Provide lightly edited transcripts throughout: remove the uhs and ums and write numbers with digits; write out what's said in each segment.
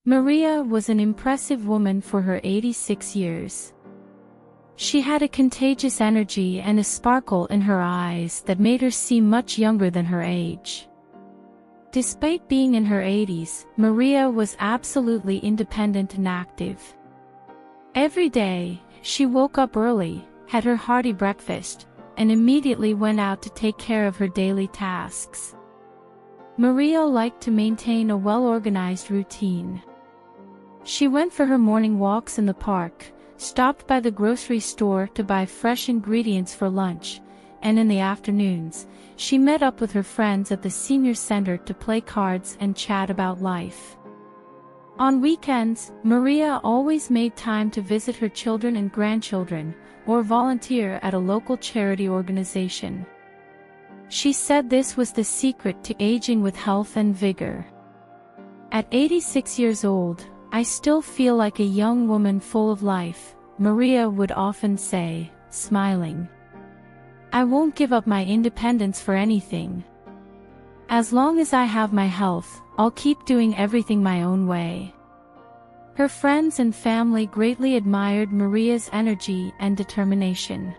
Maria was an impressive woman for her 86 years. She had a contagious energy and a sparkle in her eyes that made her seem much younger than her age. Despite being in her 80s, Maria was absolutely independent and active. Every day, she woke up early, had her hearty breakfast, and immediately went out to take care of her daily tasks. Maria liked to maintain a well-organized routine. She went for her morning walks in the park, stopped by the grocery store to buy fresh ingredients for lunch, and in the afternoons, she met up with her friends at the senior center to play cards and chat about life. On weekends, Maria always made time to visit her children and grandchildren, or volunteer at a local charity organization. She said this was the secret to aging with health and vigor. At 86 years old, "I still feel like a young woman full of life," Maria would often say, smiling. "I won't give up my independence for anything. As long as I have my health, I'll keep doing everything my own way." Her friends and family greatly admired Maria's energy and determination.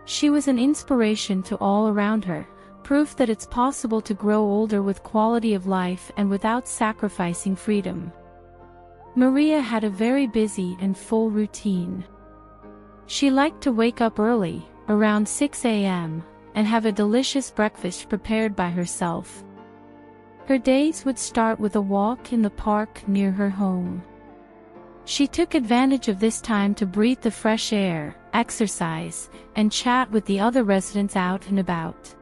She was an inspiration to all around her, proof that it's possible to grow older with quality of life and without sacrificing freedom. Maria had a very busy and full routine. She liked to wake up early, around 6 a.m., and have a delicious breakfast prepared by herself. Her days would start with a walk in the park near her home. She took advantage of this time to breathe the fresh air, exercise, and chat with the other residents out and about.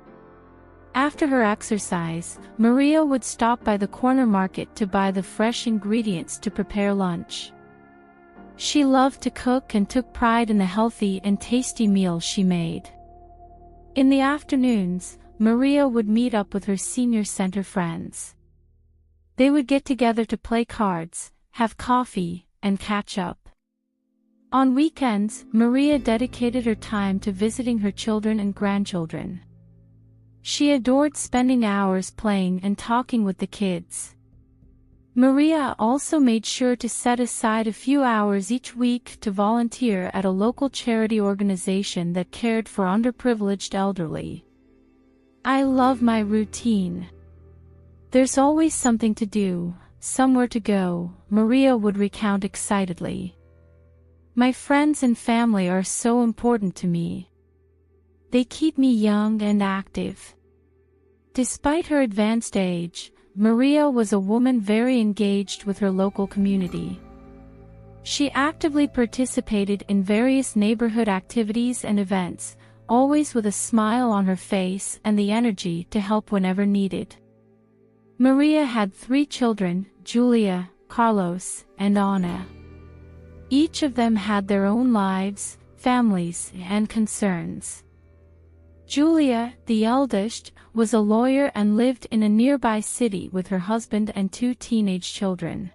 After her exercise, Maria would stop by the corner market to buy the fresh ingredients to prepare lunch. She loved to cook and took pride in the healthy and tasty meals she made. In the afternoons, Maria would meet up with her senior center friends. They would get together to play cards, have coffee, and catch up. On weekends, Maria dedicated her time to visiting her children and grandchildren. She adored spending hours playing and talking with the kids. Maria also made sure to set aside a few hours each week to volunteer at a local charity organization that cared for underprivileged elderly. "I love my routine. There's always something to do, somewhere to go," Maria would recount excitedly. "My friends and family are so important to me. They keep me young and active." Despite her advanced age, Maria was a woman very engaged with her local community. She actively participated in various neighborhood activities and events, always with a smile on her face and the energy to help whenever needed. Maria had 3 children, Julia, Carlos, and Anna. Each of them had their own lives, families, and concerns. Julia, the eldest, was a lawyer and lived in a nearby city with her husband and 2 teenage children.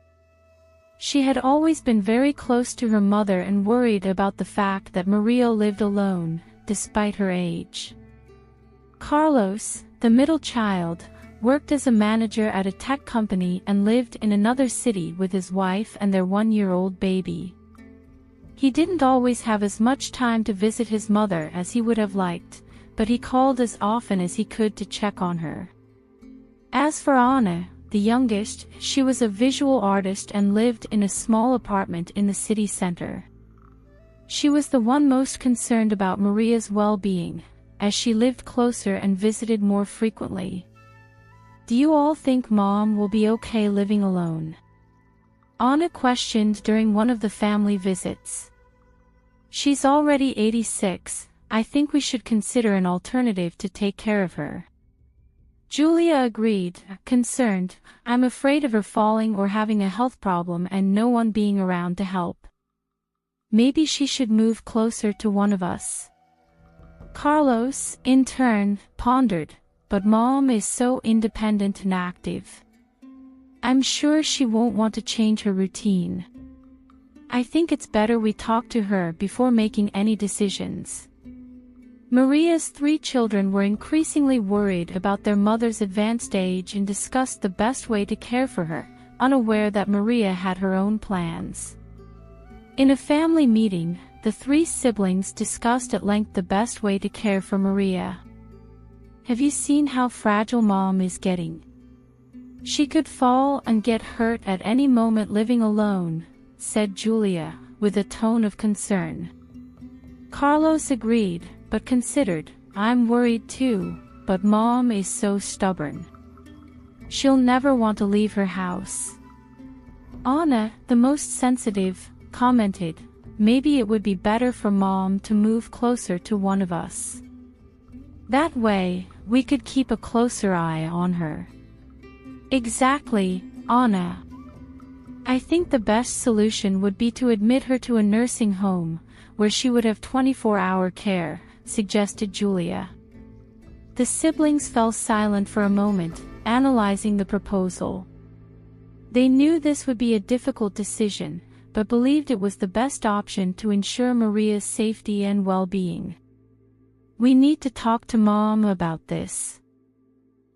She had always been very close to her mother and worried about the fact that Maria lived alone, despite her age. Carlos, the middle child, worked as a manager at a tech company and lived in another city with his wife and their 1-year-old baby. He didn't always have as much time to visit his mother as he would have liked, but he called as often as he could to check on her. As for Anna, the youngest, she was a visual artist and lived in a small apartment in the city center. She was the one most concerned about Maria's well-being, as she lived closer and visited more frequently. "Do you all think Mom will be okay living alone?" Anna questioned during one of the family visits. "She's already 86, I think we should consider an alternative to take care of her." Julia agreed, concerned, "I'm afraid of her falling or having a health problem and no one being around to help. Maybe she should move closer to one of us." Carlos, in turn, pondered, "But Mom is so independent and active. I'm sure she won't want to change her routine. I think it's better we talk to her before making any decisions." Maria's 3 children were increasingly worried about their mother's advanced age and discussed the best way to care for her, unaware that Maria had her own plans. In a family meeting, the three siblings discussed at length the best way to care for Maria. "Have you seen how fragile Mom is getting? She could fall and get hurt at any moment living alone," said Julia, with a tone of concern. Carlos agreed, but considered, "I'm worried too, but Mom is so stubborn. She'll never want to leave her house." Anna, the most sensitive, commented, "Maybe it would be better for Mom to move closer to one of us. That way, we could keep a closer eye on her." "Exactly, Anna. I think the best solution would be to admit her to a nursing home, where she would have 24-hour care," suggested Julia. The siblings fell silent for a moment, analyzing the proposal. They knew this would be a difficult decision, but believed it was the best option to ensure Maria's safety and well-being. "We need to talk to Mom about this.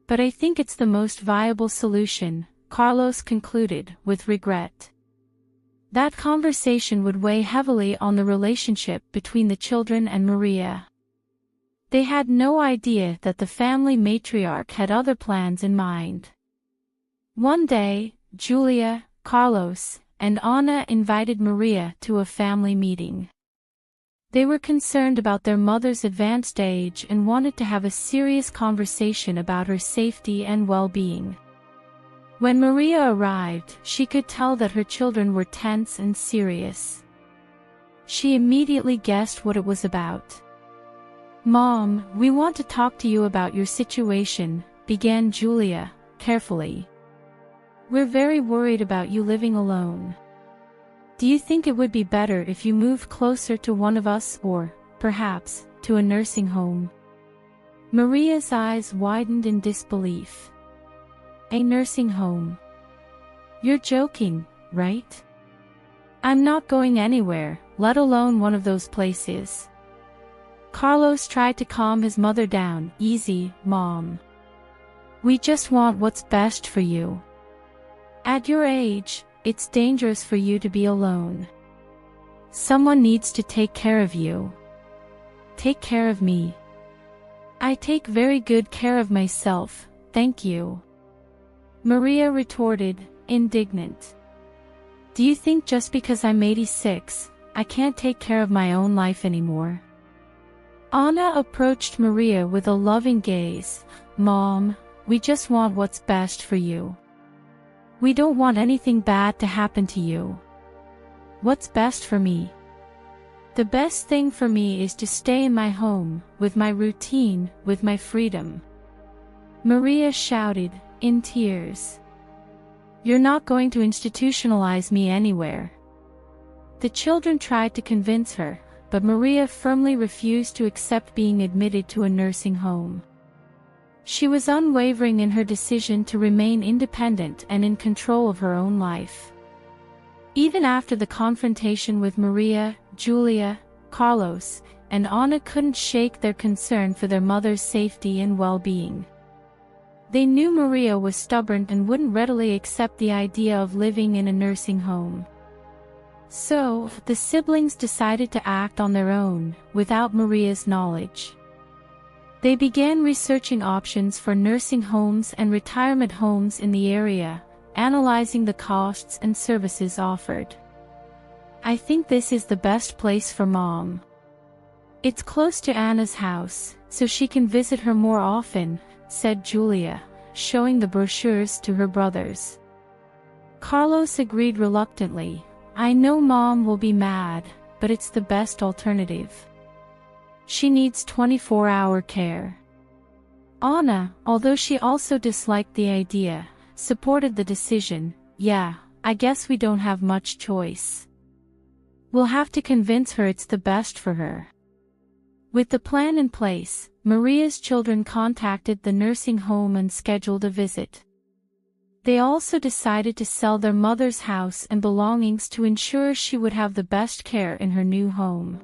But I think it's the most viable solution," Carlos concluded, with regret. That conversation would weigh heavily on the relationship between the children and Maria. They had no idea that the family matriarch had other plans in mind. One day, Julia, Carlos, and Anna invited Maria to a family meeting. They were concerned about their mother's advanced age and wanted to have a serious conversation about her safety and well-being. When Maria arrived, she could tell that her children were tense and serious. She immediately guessed what it was about. "Mom, we want to talk to you about your situation," began Julia, carefully. "We're very worried about you living alone. Do you think it would be better if you moved closer to one of us or, perhaps, to a nursing home?" Maria's eyes widened in disbelief. "A nursing home? You're joking, right? I'm not going anywhere, let alone one of those places." Carlos tried to calm his mother down. "Easy, Mom. We just want what's best for you. At your age, it's dangerous for you to be alone. Someone needs to take care of you. Take care of me. I take very good care of myself, thank you." Maria retorted, indignant. "Do you think just because I'm 86, I can't take care of my own life anymore?" Anna approached Maria with a loving gaze. "Mom, we just want what's best for you. We don't want anything bad to happen to you. What's best for me? The best thing for me is to stay in my home, with my routine, with my freedom." Maria shouted, in tears. "You're not going to institutionalize me anywhere." The children tried to convince her, but Maria firmly refused to accept being admitted to a nursing home. She was unwavering in her decision to remain independent and in control of her own life. Even after the confrontation with Maria, Julia, Carlos, and Anna couldn't shake their concern for their mother's safety and well-being. They knew Maria was stubborn and wouldn't readily accept the idea of living in a nursing home. So, the siblings decided to act on their own, without Maria's knowledge. They began researching options for nursing homes and retirement homes in the area, analyzing the costs and services offered. "I think this is the best place for Mom. It's close to Anna's house, so she can visit her more often," said Julia, showing the brochures to her brothers. Carlos agreed reluctantly. "I know Mom will be mad, but it's the best alternative. She needs 24-hour care." Anna, although she also disliked the idea, supported the decision. "Yeah, I guess we don't have much choice. We'll have to convince her it's the best for her." With the plan in place, Maria's children contacted the nursing home and scheduled a visit. They also decided to sell their mother's house and belongings to ensure she would have the best care in her new home.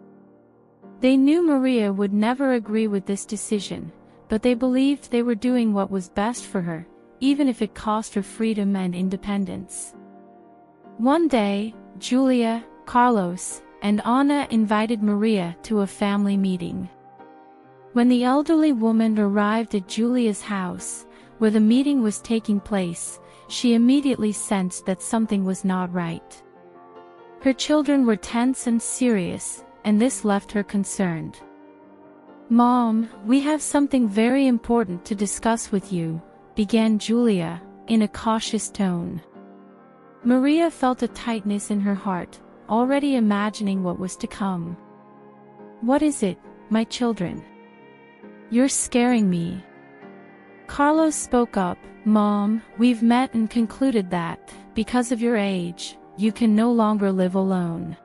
They knew Maria would never agree with this decision, but they believed they were doing what was best for her, even if it cost her freedom and independence. One day, Julia, Carlos, and Anna invited Maria to a family meeting. When the elderly woman arrived at Julia's house, where the meeting was taking place, she immediately sensed that something was not right. Her children were tense and serious, and this left her concerned. "Mom, we have something very important to discuss with you," began Julia, in a cautious tone. Maria felt a tightness in her heart, already imagining what was to come. "What is it, my children? You're scaring me." Carlos spoke up. "Mom, we've met and concluded that, because of your age, you can no longer live alone.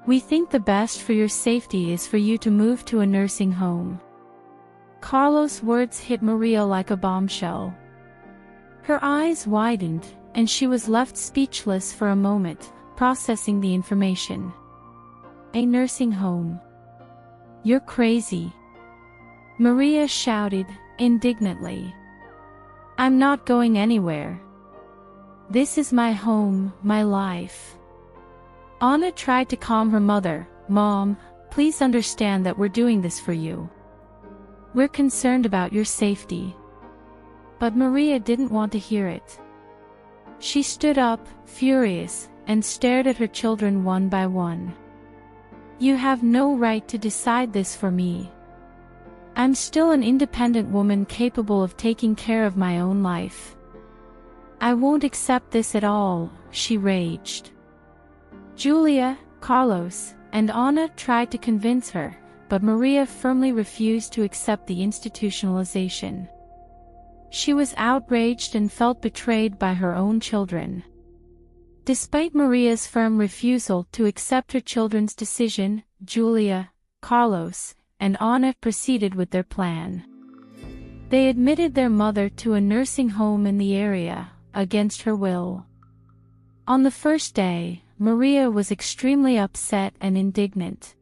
We think the best for your safety is for you to move to a nursing home." Carlos' words hit Maria like a bombshell. Her eyes widened, and she was left speechless for a moment, processing the information. "A nursing home? You're crazy!" Maria shouted, indignantly. "I'm not going anywhere. This is my home, my life." Anna tried to calm her mother. "Mom, please understand that we're doing this for you. We're concerned about your safety." But Maria didn't want to hear it. She stood up, furious, and stared at her children one by one. "You have no right to decide this for me. I'm still an independent woman capable of taking care of my own life. I won't accept this at all," she raged. Julia, Carlos, and Anna tried to convince her, but Maria firmly refused to accept the institutionalization. She was outraged and felt betrayed by her own children. Despite Maria's firm refusal to accept her children's decision, Julia, Carlos, and Anna proceeded with their plan. They admitted their mother to a nursing home in the area, against her will. On the first day, Maria was extremely upset and indignant.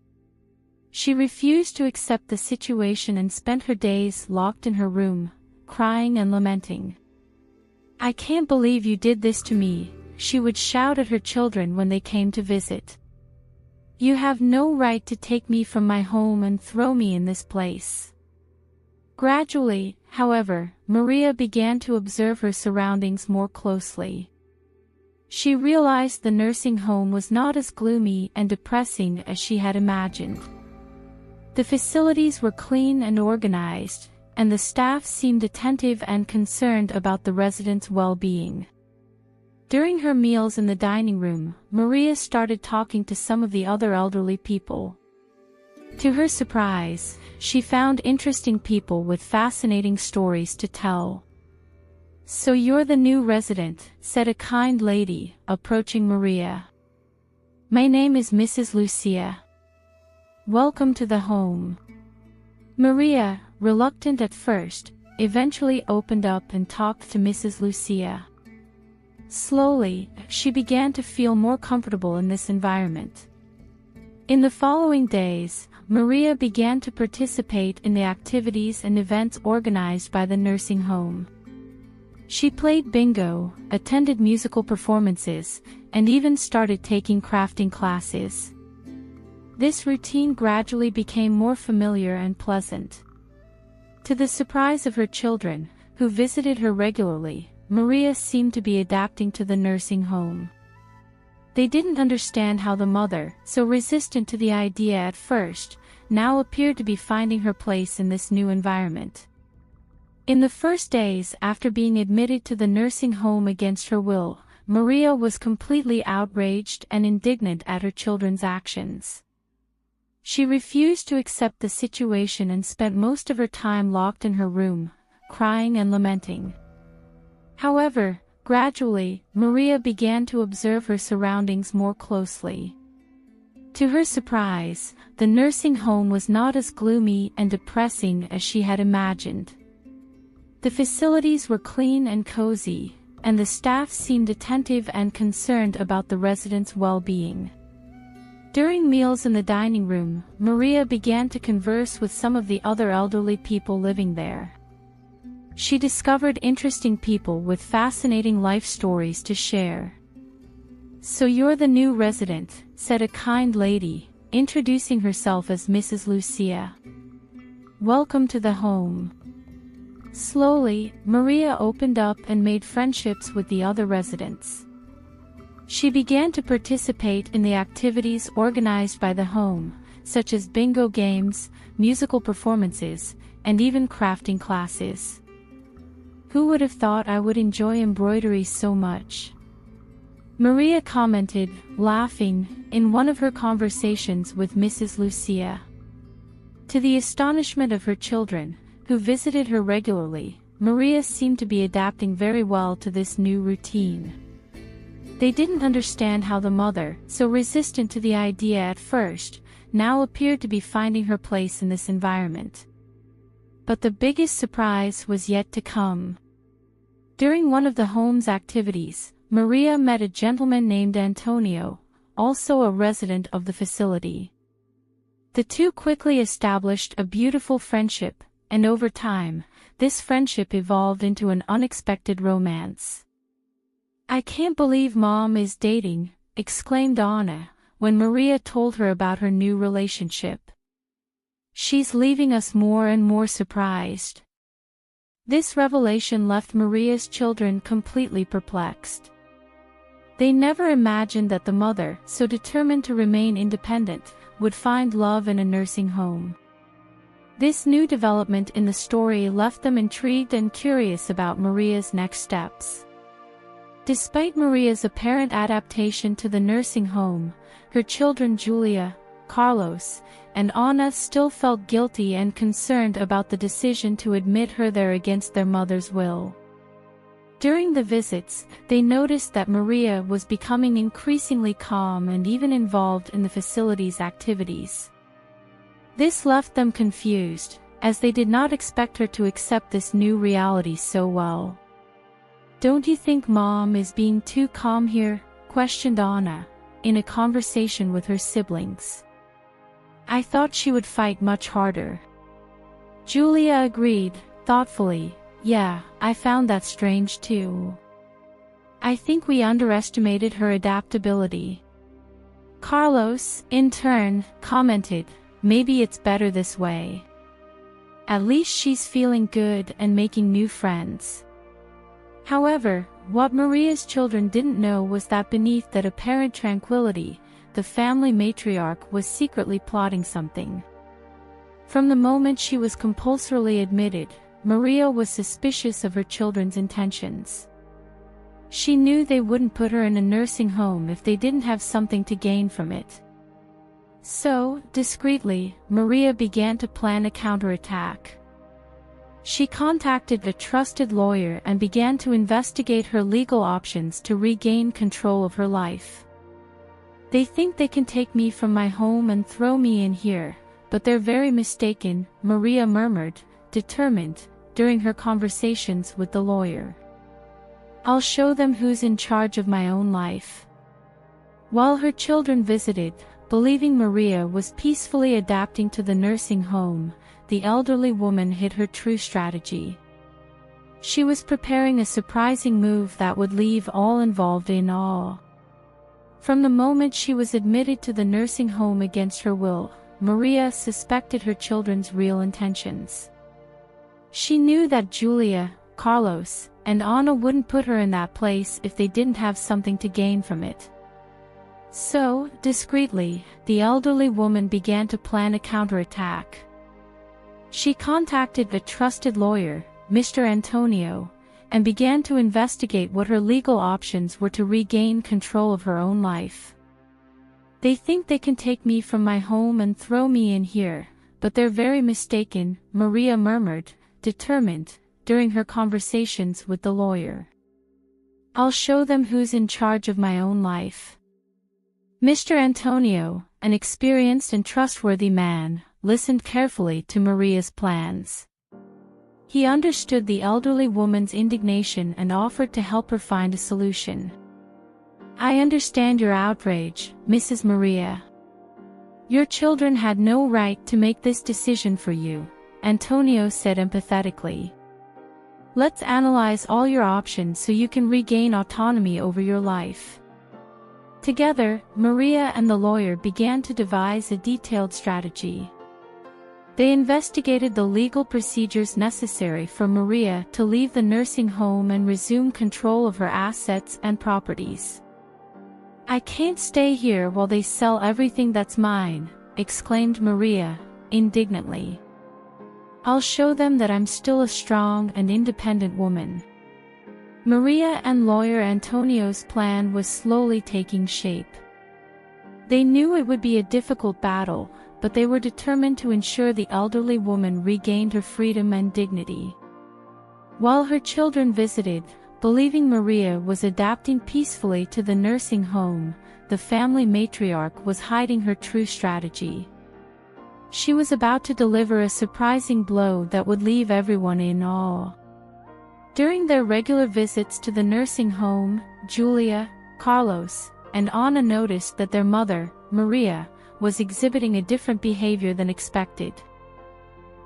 She refused to accept the situation and spent her days locked in her room, crying and lamenting. "I can't believe you did this to me," she would shout at her children when they came to visit. "You have no right to take me from my home and throw me in this place." Gradually, however, Maria began to observe her surroundings more closely. She realized the nursing home was not as gloomy and depressing as she had imagined. The facilities were clean and organized, and the staff seemed attentive and concerned about the residents' well-being. During her meals in the dining room, Maria started talking to some of the other elderly people. To her surprise, she found interesting people with fascinating stories to tell. "So you're the new resident," said a kind lady, approaching Maria. "My name is Mrs. Lucia. Welcome to the home." Maria, reluctant at first, eventually opened up and talked to Mrs. Lucia. Slowly, she began to feel more comfortable in this environment. In the following days, Maria began to participate in the activities and events organized by the nursing home. She played bingo, attended musical performances, and even started taking crafting classes. This routine gradually became more familiar and pleasant. To the surprise of her children, who visited her regularly, Maria seemed to be adapting to the nursing home. They didn't understand how the mother, so resistant to the idea at first, now appeared to be finding her place in this new environment. In the first days after being admitted to the nursing home against her will, Maria was completely outraged and indignant at her children's actions. She refused to accept the situation and spent most of her time locked in her room, crying and lamenting. However, gradually, Maria began to observe her surroundings more closely. To her surprise, the nursing home was not as gloomy and depressing as she had imagined. The facilities were clean and cozy, and the staff seemed attentive and concerned about the residents' well-being. During meals in the dining room, Maria began to converse with some of the other elderly people living there. She discovered interesting people with fascinating life stories to share. "So you're the new resident," said a kind lady, introducing herself as Mrs. Lucia. "Welcome to the home." Slowly, Maria opened up and made friendships with the other residents. She began to participate in the activities organized by the home, such as bingo games, musical performances, and even crafting classes. "Who would have thought I would enjoy embroidery so much?" Maria commented, laughing, in one of her conversations with Mrs. Lucia. To the astonishment of her children, who visited her regularly, Maria seemed to be adapting very well to this new routine. They didn't understand how the mother, so resistant to the idea at first, now appeared to be finding her place in this environment. But the biggest surprise was yet to come. During one of the home's activities, Maria met a gentleman named Antonio, also a resident of the facility. The two quickly established a beautiful friendship, and over time, this friendship evolved into an unexpected romance. "I can't believe Mom is dating," exclaimed Anna, when Maria told her about her new relationship. "She's leaving us more and more surprised." This revelation left Maria's children completely perplexed. They never imagined that the mother, so determined to remain independent, would find love in a nursing home. This new development in the story left them intrigued and curious about Maria's next steps. Despite Maria's apparent adaptation to the nursing home, her children Julia, Carlos, and Anna still felt guilty and concerned about the decision to admit her there against their mother's will. During the visits, they noticed that Maria was becoming increasingly calm and even involved in the facility's activities. This left them confused, as they did not expect her to accept this new reality so well. "Don't you think Mom is being too calm here?" questioned Anna, in a conversation with her siblings. "I thought she would fight much harder." Julia agreed, thoughtfully, "Yeah, I found that strange too. I think we underestimated her adaptability." Carlos, in turn, commented, "Maybe it's better this way. At least she's feeling good and making new friends." However, what Maria's children didn't know was that beneath that apparent tranquility, the family matriarch was secretly plotting something. From the moment she was compulsorily admitted, Maria was suspicious of her children's intentions. She knew they wouldn't put her in a nursing home if they didn't have something to gain from it. So, discreetly, Maria began to plan a counterattack. She contacted a trusted lawyer and began to investigate her legal options to regain control of her life. "They think they can take me from my home and throw me in here, but they're very mistaken," Maria murmured, determined, during her conversations with the lawyer. "I'll show them who's in charge of my own life." While her children visited, believing Maria was peacefully adapting to the nursing home, the elderly woman hid her true strategy. She was preparing a surprising move that would leave all involved in awe. From the moment she was admitted to the nursing home against her will, Maria suspected her children's real intentions. She knew that Julia, Carlos, and Anna wouldn't put her in that place if they didn't have something to gain from it. So, discreetly, the elderly woman began to plan a counterattack. She contacted a trusted lawyer, Mr. Antonio, and began to investigate what her legal options were to regain control of her own life. "They think they can take me from my home and throw me in here, but they're very mistaken," Maria murmured, determined, during her conversations with the lawyer. "I'll show them who's in charge of my own life." Mr. Antonio, an experienced and trustworthy man, listened carefully to Maria's plans. He understood the elderly woman's indignation and offered to help her find a solution. "I understand your outrage, Mrs. Maria. Your children had no right to make this decision for you," Antonio said empathetically. Let's analyze all your options so you can regain autonomy over your life. Together, Maria and the lawyer began to devise a detailed strategy. They investigated the legal procedures necessary for Maria to leave the nursing home and resume control of her assets and properties. "I can't stay here while they sell everything that's mine," exclaimed Maria, indignantly. "I'll show them that I'm still a strong and independent woman." Maria and lawyer Antonio's plan was slowly taking shape. They knew it would be a difficult battle, but they were determined to ensure the elderly woman regained her freedom and dignity. While her children visited, believing Maria was adapting peacefully to the nursing home, the family matriarch was hiding her true strategy. She was about to deliver a surprising blow that would leave everyone in awe. During their regular visits to the nursing home, Julia, Carlos, and Anna noticed that their mother, Maria, was exhibiting a different behavior than expected.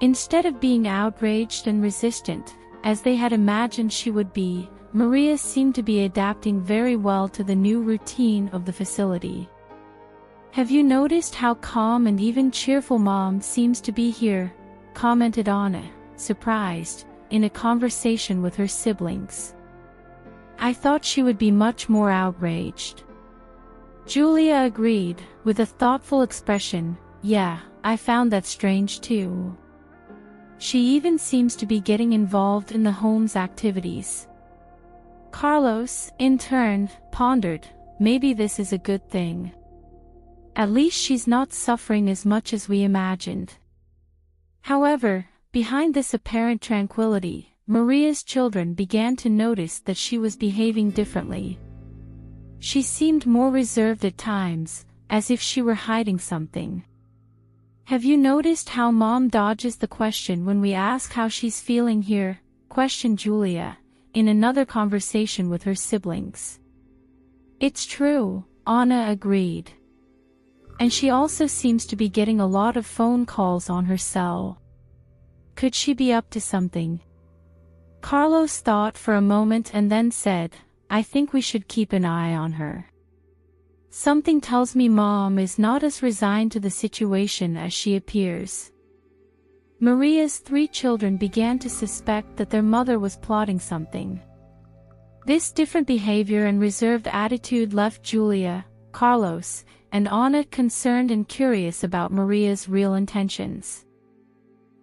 Instead of being outraged and resistant, as they had imagined she would be, Maria seemed to be adapting very well to the new routine of the facility. "Have you noticed how calm and even cheerful Mom seems to be here?" commented Anna, surprised, in a conversation with her siblings. "I thought she would be much more outraged." Julia agreed, with a thoughtful expression. "Yeah, I found that strange too. She even seems to be getting involved in the home's activities." Carlos, in turn, pondered, "Maybe this is a good thing. At least she's not suffering as much as we imagined." However, behind this apparent tranquility, Maria's children began to notice that she was behaving differently. She seemed more reserved at times, as if she were hiding something. "Have you noticed how Mom dodges the question when we ask how she's feeling here?" questioned Julia, in another conversation with her siblings. "It's true," Anna agreed. "And she also seems to be getting a lot of phone calls on her cell. Could she be up to something?" Carlos thought for a moment and then said, "I think we should keep an eye on her. Something tells me Mom is not as resigned to the situation as she appears." Maria's 3 children began to suspect that their mother was plotting something. This different behavior and reserved attitude left Julia, Carlos, and Anna concerned and curious about Maria's real intentions.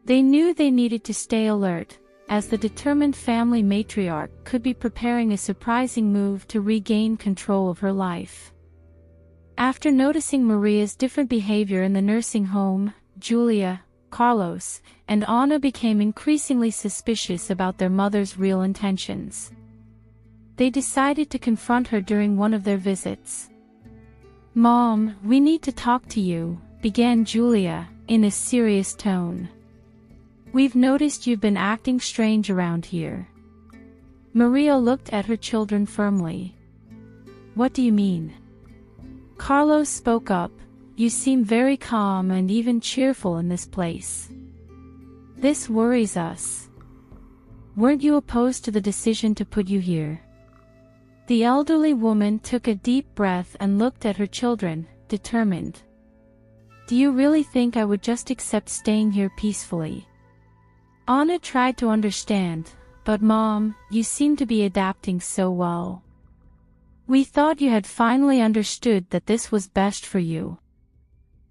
They knew they needed to stay alert, as the determined family matriarch could be preparing a surprising move to regain control of her life. After noticing Maria's different behavior in the nursing home, Julia, Carlos, and Anna became increasingly suspicious about their mother's real intentions. They decided to confront her during one of their visits. "Mom, we need to talk to you," began Julia, in a serious tone. "We've noticed you've been acting strange around here." Maria looked at her children firmly. "What do you mean?" Carlos spoke up. "You seem very calm and even cheerful in this place. This worries us. Weren't you opposed to the decision to put you here?" The elderly woman took a deep breath and looked at her children, determined. "Do you really think I would just accept staying here peacefully?" Anna tried to understand, "But Mom, you seem to be adapting so well. We thought you had finally understood that this was best for you."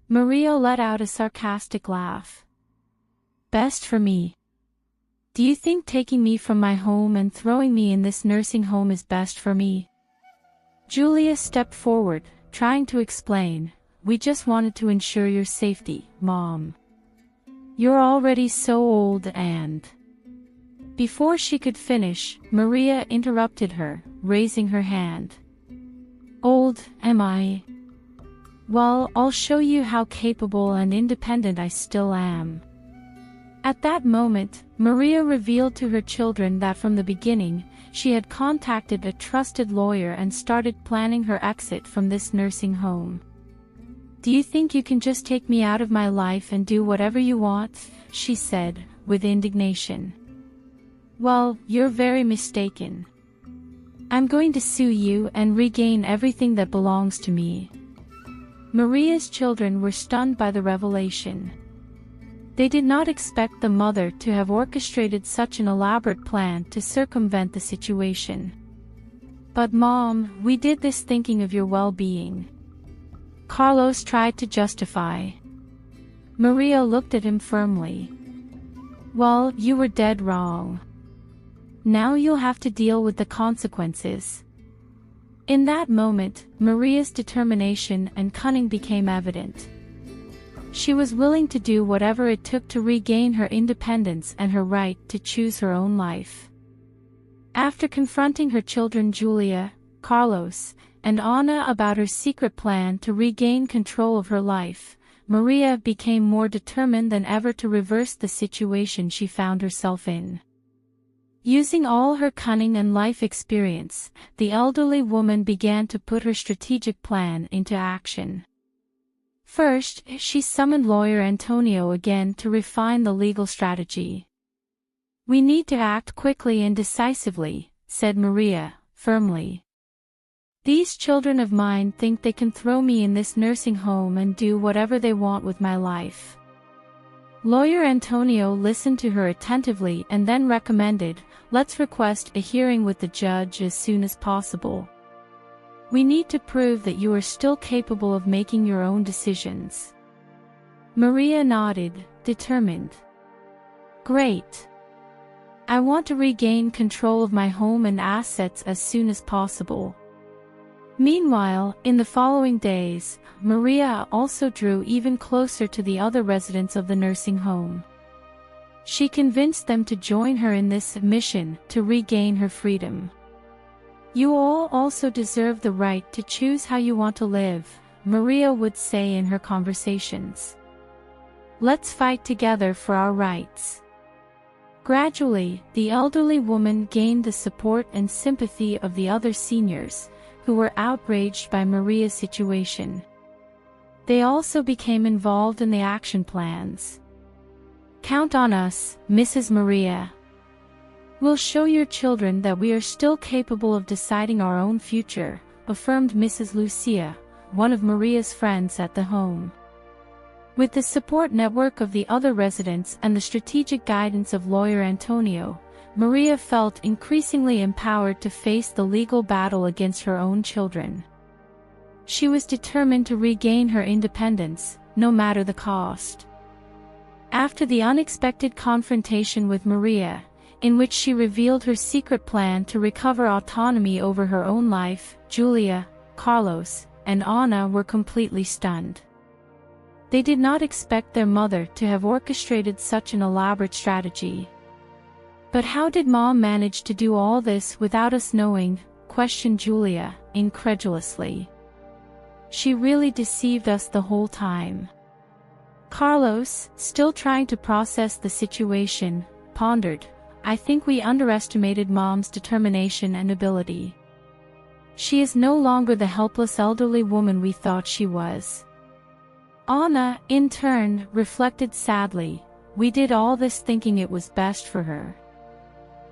Maria let out a sarcastic laugh. "Best for me? Do you think taking me from my home and throwing me in this nursing home is best for me?" Julia stepped forward, trying to explain, "We just wanted to ensure your safety, Mom. You're already so old and—" Before she could finish, Maria interrupted her, raising her hand. "Old, am I? Well, I'll show you how capable and independent I still am." At that moment, Maria revealed to her children that from the beginning, she had contacted a trusted lawyer and started planning her exit from this nursing home. "Do you think you can just take me out of my life and do whatever you want?" she said, with indignation. Well, you're very mistaken. I'm going to sue you and regain everything that belongs to me." Maria's children were stunned by the revelation. They did not expect the mother to have orchestrated such an elaborate plan to circumvent the situation. "But Mom, we did this thinking of your well-being," Carlos tried to justify. Maria looked at him firmly. "Well, you were dead wrong. Now you'll have to deal with the consequences." In that moment, Maria's determination and cunning became evident. She was willing to do whatever it took to regain her independence and her right to choose her own life. After confronting her children Julia, Carlos, and Anna about her secret plan to regain control of her life, Maria became more determined than ever to reverse the situation she found herself in. Using all her cunning and life experience, the elderly woman began to put her strategic plan into action. First, she summoned lawyer Antonio again to refine the legal strategy. "We need to act quickly and decisively," said Maria, firmly. "These children of mine think they can throw me in this nursing home and do whatever they want with my life." Lawyer Antonio listened to her attentively and then recommended, "Let's request a hearing with the judge as soon as possible. We need to prove that you are still capable of making your own decisions." Maria nodded, determined. "Great. I want to regain control of my home and assets as soon as possible." Meanwhile, in the following days, Maria also drew even closer to the other residents of the nursing home. She convinced them to join her in this mission to regain her freedom. "You all also deserve the right to choose how you want to live," Maria would say in her conversations. "Let's fight together for our rights." Gradually, the elderly woman gained the support and sympathy of the other seniors, who were outraged by Maria's situation. They also became involved in the action plans. "Count on us, Mrs. Maria. We'll show your children that we are still capable of deciding our own future," affirmed Mrs. Lucia, one of Maria's friends at the home. With the support network of the other residents and the strategic guidance of lawyer Antonio, Maria felt increasingly empowered to face the legal battle against her own children. She was determined to regain her independence, no matter the cost. After the unexpected confrontation with Maria, in which she revealed her secret plan to recover autonomy over her own life, Julia, Carlos, and Anna were completely stunned. They did not expect their mother to have orchestrated such an elaborate strategy. "But how did Mom manage to do all this without us knowing?" questioned Julia, incredulously. "She really deceived us the whole time." Carlos, still trying to process the situation, pondered, "I think we underestimated Mom's determination and ability. She is no longer the helpless elderly woman we thought she was." Anna, in turn, reflected sadly, "We did all this thinking it was best for her.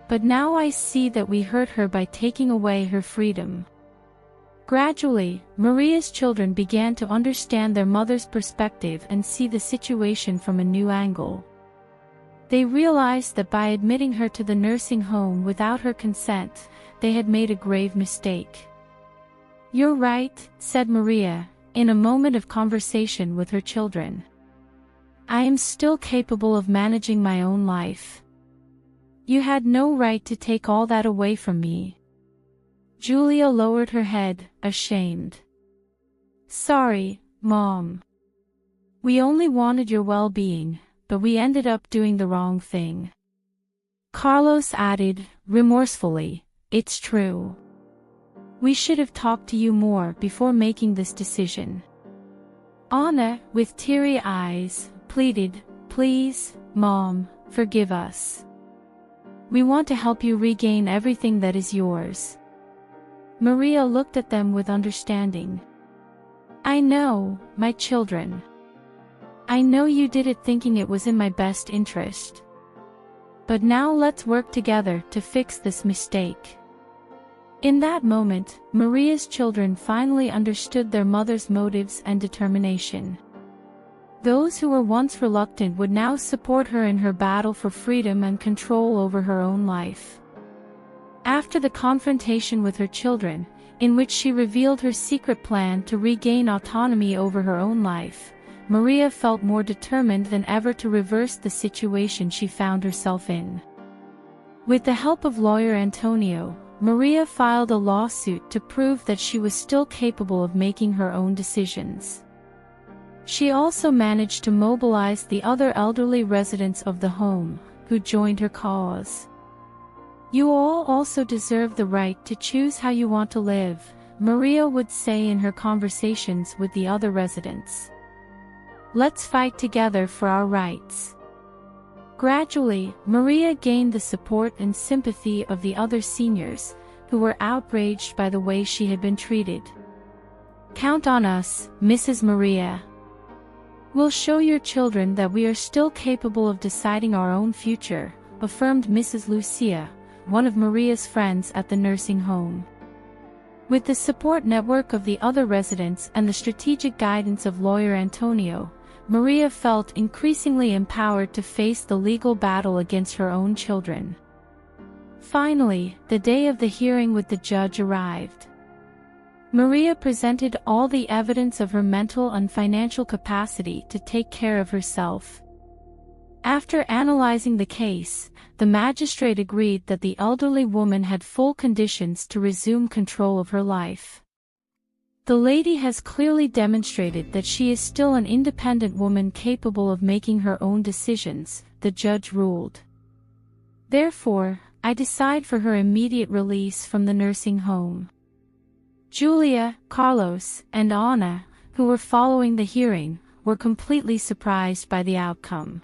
But now I see that we hurt her by taking away her freedom." Gradually, Maria's children began to understand their mother's perspective and see the situation from a new angle. They realized that by admitting her to the nursing home without her consent, they had made a grave mistake. "You're right," said Maria, in a moment of conversation with her children. "I am still capable of managing my own life. You had no right to take all that away from me." Julia lowered her head, ashamed. "Sorry, Mom. We only wanted your well-being, but we ended up doing the wrong thing." Carlos added, remorsefully, "It's true. We should have talked to you more before making this decision." Anna, with teary eyes, pleaded, "Please, Mom, forgive us. We want to help you regain everything that is yours." Maria looked at them with understanding. "I know, my children. I know you did it thinking it was in my best interest. But now let's work together to fix this mistake." In that moment, Maria's children finally understood their mother's motives and determination. Those who were once reluctant would now support her in her battle for freedom and control over her own life. After the confrontation with her children, in which she revealed her secret plan to regain autonomy over her own life, Maria felt more determined than ever to reverse the situation she found herself in. With the help of lawyer Antonio, Maria filed a lawsuit to prove that she was still capable of making her own decisions. She also managed to mobilize the other elderly residents of the home, who joined her cause. "You all also deserve the right to choose how you want to live," Maria would say in her conversations with the other residents. "Let's fight together for our rights." Gradually, Maria gained the support and sympathy of the other seniors, who were outraged by the way she had been treated. "Count on us, Mrs. Maria. We'll show your children that we are still capable of deciding our own future," affirmed Mrs. Lucia, one of Maria's friends at the nursing home. With the support network of the other residents and the strategic guidance of lawyer Antonio, Maria felt increasingly empowered to face the legal battle against her own children. Finally, the day of the hearing with the judge arrived. Maria presented all the evidence of her mental and financial capacity to take care of herself. After analyzing the case, the magistrate agreed that the elderly woman had full conditions to resume control of her life. "The lady has clearly demonstrated that she is still an independent woman capable of making her own decisions," the judge ruled. "Therefore, I decide for her immediate release from the nursing home." Julia, Carlos, and Anna, who were following the hearing, were completely surprised by the outcome.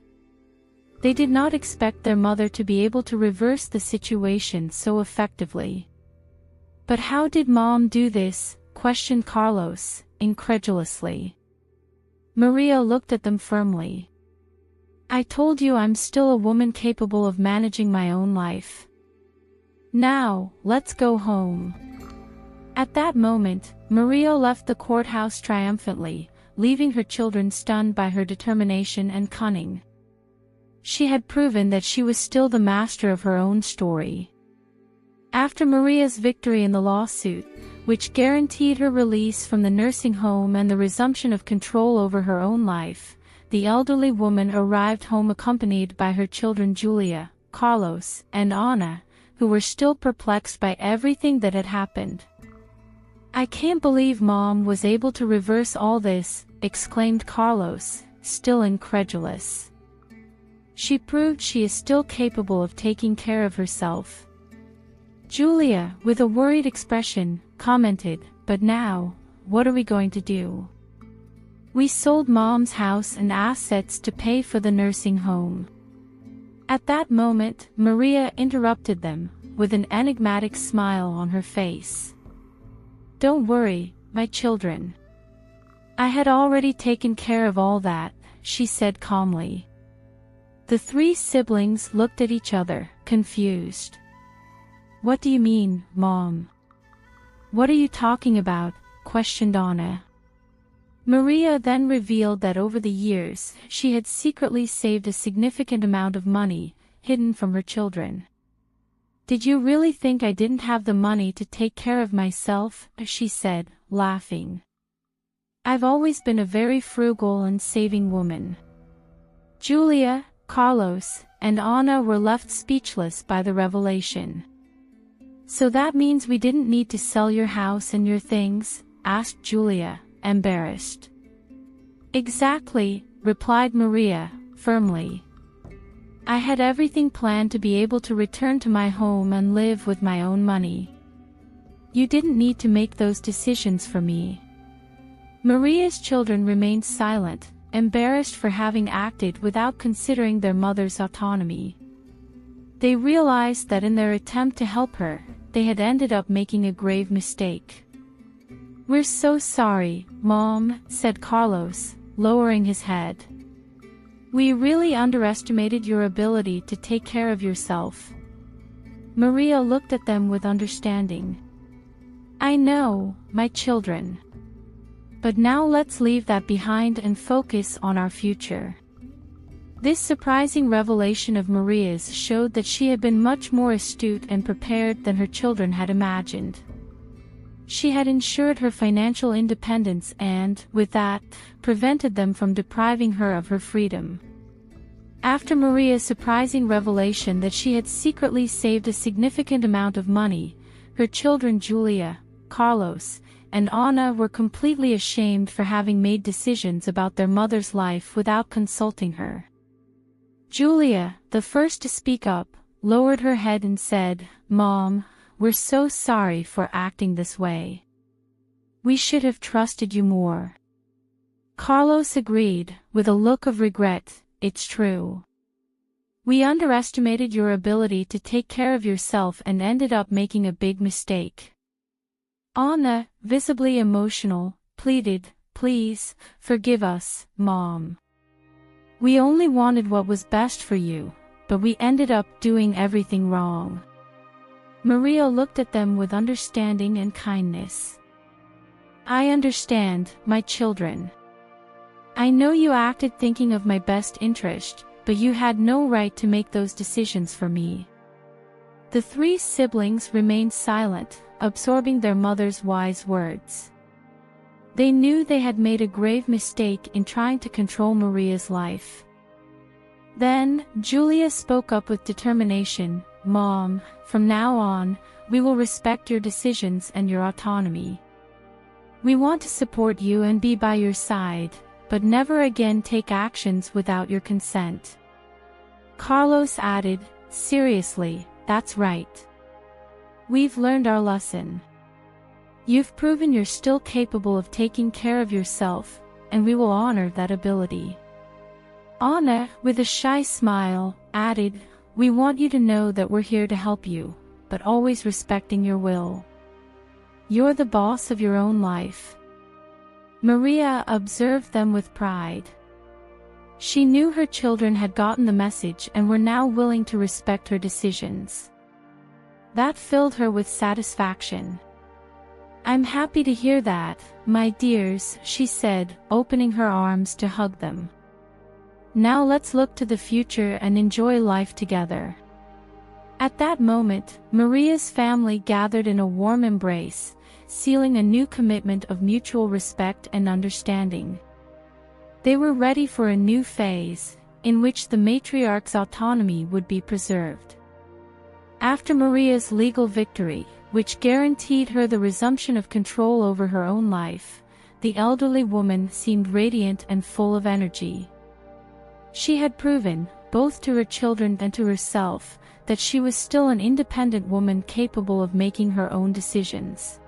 They did not expect their mother to be able to reverse the situation so effectively. "But how did Mom do this?" questioned Carlos, incredulously. Maria looked at them firmly. "I told you I'm still a woman capable of managing my own life. Now, let's go home." At that moment, Maria left the courthouse triumphantly, leaving her children stunned by her determination and cunning. She had proven that she was still the master of her own story. After Maria's victory in the lawsuit, which guaranteed her release from the nursing home and the resumption of control over her own life, the elderly woman arrived home accompanied by her children Julia, Carlos, and Anna, who were still perplexed by everything that had happened. "I can't believe Mom was able to reverse all this," exclaimed Carlos, still incredulous. "She proved she is still capable of taking care of herself." Julia, with a worried expression, commented, "But now, what are we going to do? We sold Mom's house and assets to pay for the nursing home." At that moment, Maria interrupted them, with an enigmatic smile on her face. "Don't worry, my children. I had already taken care of all that," she said calmly. The three siblings looked at each other, confused. "What do you mean, Mom? What are you talking about?" questioned Anna. Maria then revealed that over the years, she had secretly saved a significant amount of money, hidden from her children. "Did you really think I didn't have the money to take care of myself?" she said, laughing. "I've always been a very frugal and saving woman." Julia, Carlos, and Anna were left speechless by the revelation. "So that means we didn't need to sell your house and your things?" asked Julia, embarrassed. "Exactly," replied Maria, firmly. "I had everything planned to be able to return to my home and live with my own money. You didn't need to make those decisions for me." Maria's children remained silent, embarrassed for having acted without considering their mother's autonomy. They realized that in their attempt to help her, they had ended up making a grave mistake. "We're so sorry, Mom," said Carlos, lowering his head. We really underestimated your ability to take care of yourself. Maria looked at them with understanding. I know, my children. But now let's leave that behind and focus on our future. This surprising revelation of Maria's showed that she had been much more astute and prepared than her children had imagined. She had ensured her financial independence and, with that, prevented them from depriving her of her freedom. After Maria's surprising revelation that she had secretly saved a significant amount of money, her children Julia, Carlos, and Anna were completely ashamed for having made decisions about their mother's life without consulting her. Julia, the first to speak up, lowered her head and said, "Mom, we're so sorry for acting this way. We should have trusted you more." Carlos agreed, with a look of regret, "It's true. We underestimated your ability to take care of yourself and ended up making a big mistake." Anna, visibly emotional, pleaded, "Please, forgive us, Mom. We only wanted what was best for you, but we ended up doing everything wrong." Maria looked at them with understanding and kindness. "I understand, my children. I know you acted thinking of my best interest, but you had no right to make those decisions for me." The three siblings remained silent, absorbing their mother's wise words. They knew they had made a grave mistake in trying to control Maria's life. Then, Julia spoke up with determination, "Mom, from now on, we will respect your decisions and your autonomy. We want to support you and be by your side, but never again take actions without your consent." Carlos added, "Seriously, that's right. We've learned our lesson. You've proven you're still capable of taking care of yourself, and we will honor that ability." Anna, with a shy smile, added, "We want you to know that we're here to help you, but always respecting your will. You're the boss of your own life." Maria observed them with pride. She knew her children had gotten the message and were now willing to respect her decisions. That filled her with satisfaction. "I'm happy to hear that, my dears," she said, opening her arms to hug them. "Now let's look to the future and enjoy life together." At that moment, Maria's family gathered in a warm embrace, sealing a new commitment of mutual respect and understanding. They were ready for a new phase, in which the matriarch's autonomy would be preserved. After Maria's legal victory, which guaranteed her the resumption of control over her own life, the elderly woman seemed radiant and full of energy. She had proven, both to her children and to herself, that she was still an independent woman capable of making her own decisions.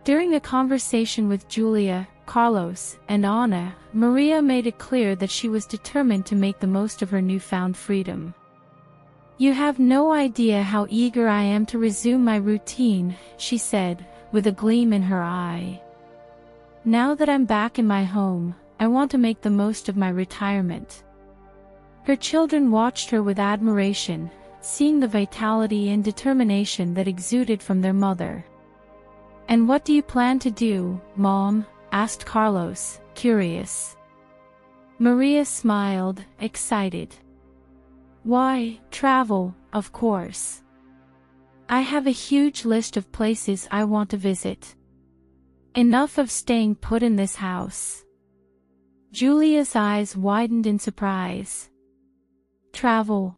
During a conversation with Julia, Carlos, and Anna, Maria made it clear that she was determined to make the most of her newfound freedom. "You have no idea how eager I am to resume my routine," she said, with a gleam in her eye. "Now that I'm back in my home, I want to make the most of my retirement." Her children watched her with admiration, seeing the vitality and determination that exuded from their mother. "And what do you plan to do, Mom?" asked Carlos, curious. Maria smiled, excited. "Why, travel, of course. I have a huge list of places I want to visit. Enough of staying put in this house." Julia's eyes widened in surprise. "Travel?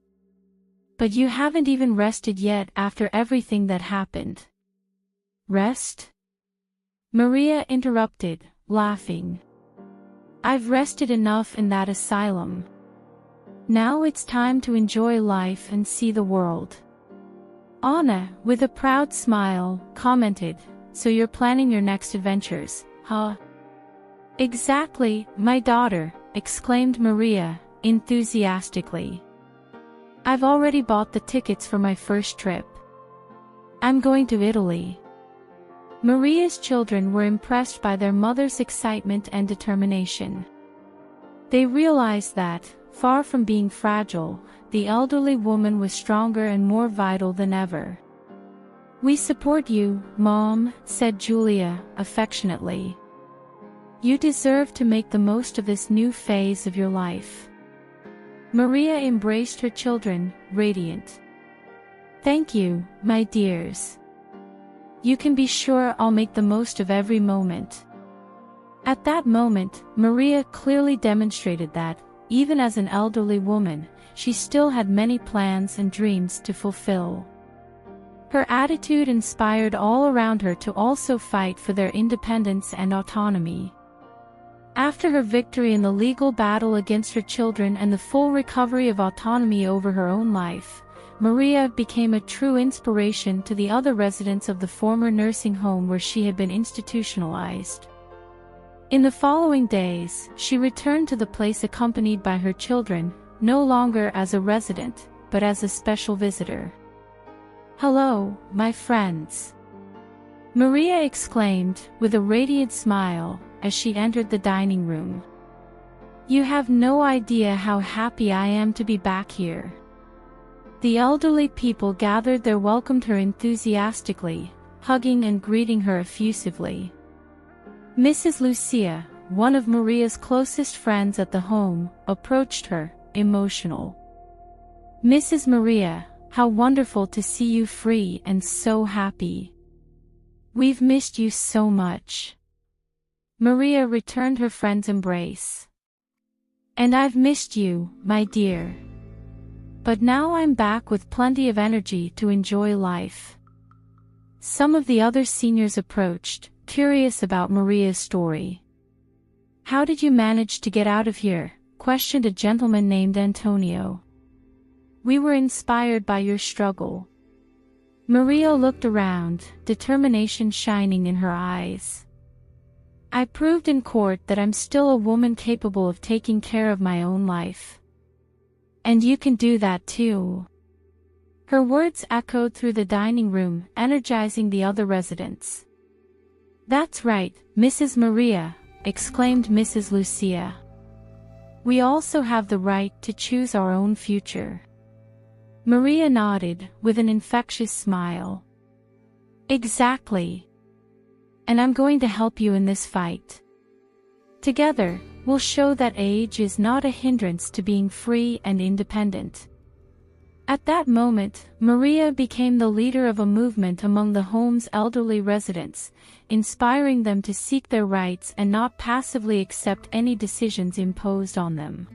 But you haven't even rested yet after everything that happened." "Rest?" Maria interrupted, laughing. "I've rested enough in that asylum. Now it's time to enjoy life and see the world." Anna, with a proud smile, commented, "So you're planning your next adventures, huh?" "Exactly, my daughter," exclaimed Maria, enthusiastically. "I've already bought the tickets for my first trip. I'm going to Italy." Maria's children were impressed by their mother's excitement and determination. They realized that, far from being fragile, the elderly woman was stronger and more vital than ever. "We support you, Mom," said Julia, affectionately. "You deserve to make the most of this new phase of your life." Maria embraced her children, radiant. "Thank you, my dears. You can be sure I'll make the most of every moment." At that moment, Maria clearly demonstrated that, even as an elderly woman, she still had many plans and dreams to fulfill. Her attitude inspired all around her to also fight for their independence and autonomy. After her victory in the legal battle against her children and the full recovery of autonomy over her own life, Maria became a true inspiration to the other residents of the former nursing home where she had been institutionalized. In the following days, she returned to the place accompanied by her children, no longer as a resident, but as a special visitor. "Hello, my friends," Maria exclaimed, with a radiant smile, as she entered the dining room. "You have no idea how happy I am to be back here." The elderly people gathered there welcomed her enthusiastically, hugging and greeting her effusively. Mrs. Lucia, one of Maria's closest friends at the home, approached her, emotional. "Mrs. Maria, how wonderful to see you free and so happy. We've missed you so much." Maria returned her friend's embrace. "And I've missed you, my dear. But now I'm back with plenty of energy to enjoy life." Some of the other seniors approached, curious about Maria's story. "How did you manage to get out of here?" questioned a gentleman named Antonio. "We were inspired by your struggle." Maria looked around, determination shining in her eyes. "I proved in court that I'm still a woman capable of taking care of my own life. And you can do that too." Her words echoed through the dining room, energizing the other residents. "That's right, Mrs. Maria," exclaimed Mrs. Lucia. "We also have the right to choose our own future." Maria nodded, with an infectious smile. "Exactly. And I'm going to help you in this fight. Together, we'll show that age is not a hindrance to being free and independent." At that moment, Maria became the leader of a movement among the home's elderly residents, inspiring them to seek their rights and not passively accept any decisions imposed on them.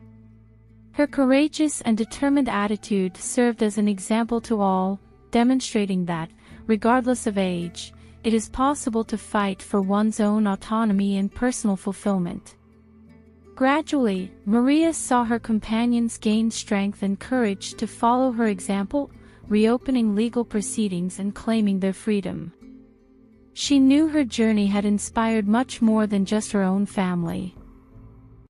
Her courageous and determined attitude served as an example to all, demonstrating that, regardless of age, it is possible to fight for one's own autonomy and personal fulfillment. Gradually, Maria saw her companions gain strength and courage to follow her example, reopening legal proceedings and claiming their freedom. She knew her journey had inspired much more than just her own family.